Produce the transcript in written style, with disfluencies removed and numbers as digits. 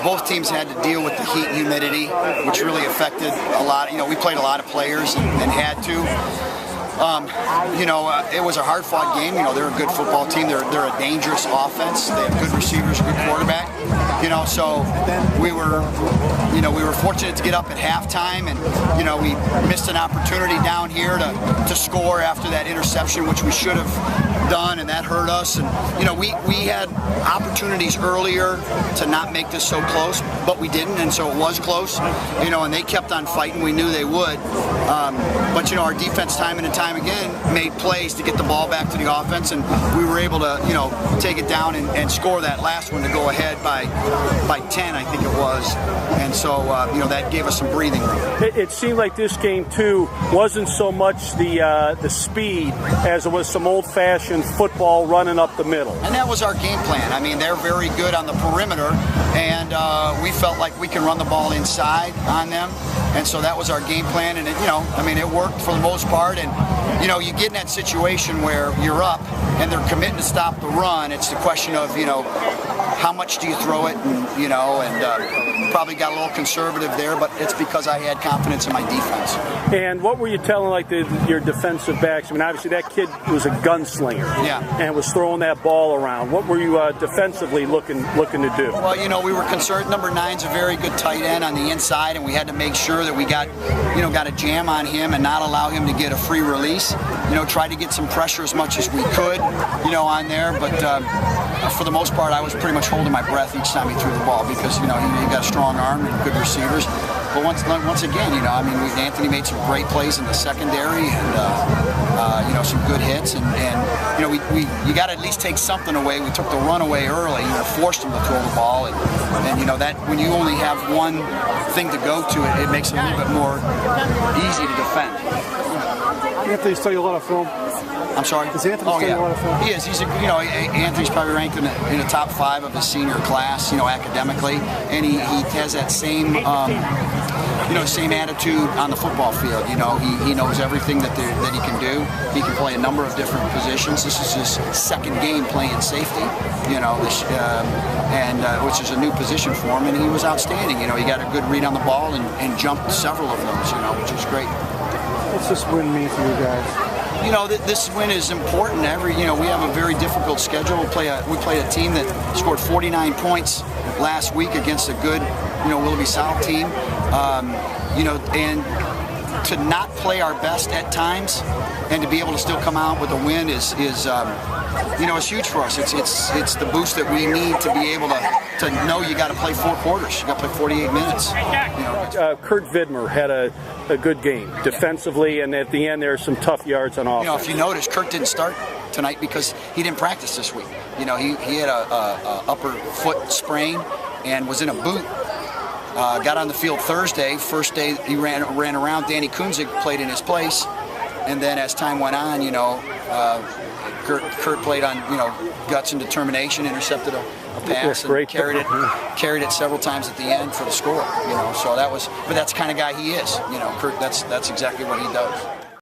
both teams had to deal with the heat and humidity, which really affected a lot. We played a lot of players and had to. It was a hard-fought game. They're a good football team. They're a dangerous offense. They have good receivers, good quarterback. So we were fortunate to get up at halftime, and we missed an opportunity down here to score after that interception, which we should have done, and that hurt us. And we had opportunities earlier to not make this so close, but we didn't, and so it was close. And they kept on fighting. We knew they would. But our defense time and time again made plays to get the ball back to the offense, and we were able to take it down and score that last one to go ahead by 10, I think it was. And so that gave us some breathing room. It seemed like this game too wasn't so much the speed as it was some old-fashioned football running up the middle. And that was our game plan. I mean, they're very good on the perimeter, and we felt like we can run the ball inside on them. And so that was our game plan, and it worked for the most part. And you get in that situation where you're up and they're committing to stop the run. It's the question of how much do you throw it, and probably got a little conservative there, but it's because I had confidence in my defense. And what were you telling your defensive backs? I mean, obviously that kid was a gunslinger, and was throwing that ball around. What were you defensively looking to do? Well, we were concerned. Number 9's a very good tight end on the inside, and we had to make sure that we got a jam on him and not allow him to get a free release. Try to get some pressure as much as we could, on there. But for the most part, I was pretty much holding my breath each time he threw the ball because he got a strong arm and good receivers. But once again, Anthony made some great plays in the secondary and some good hits, and you got to at least take something away. We took the run away early, forced him to throw the ball, and that when you only have one thing to go to, it makes it a little bit more easy to defend. Anthony's studied a lot of film. I'm sorry? Does Anthony study a lot of film? He is. Anthony's probably ranked in the top 5 of his senior class, academically, and he has that same same attitude on the football field. He knows everything that he can do. He can play a number of different positions. This is his second game playing safety, which is a new position for him, and he was outstanding. He got a good read on the ball and jumped several of those, which was great. What's this win mean for you guys? This win is important. We have a very difficult schedule. We played a team that scored 49 points last week against a good, Willoughby South team. And to not play our best at times and to be able to still come out with a win is it's huge for us. It's the boost that we need to be able to know you got to play 4 quarters. You got to play 48 minutes. Kurt Vidmer had a good game defensively, and at the end there are some tough yards on offense. If you notice, Kurt didn't start tonight because he didn't practice this week. He had a upper foot sprain and was in a boot. Got on the field Thursday. First day he ran around. Danny Kunzig played in his place, and then as time went on, Kurt played on guts and determination, intercepted a pass, and carried it several times at the end for the score. So that was, but that's the kind of guy he is. Kurt, that's exactly what he does.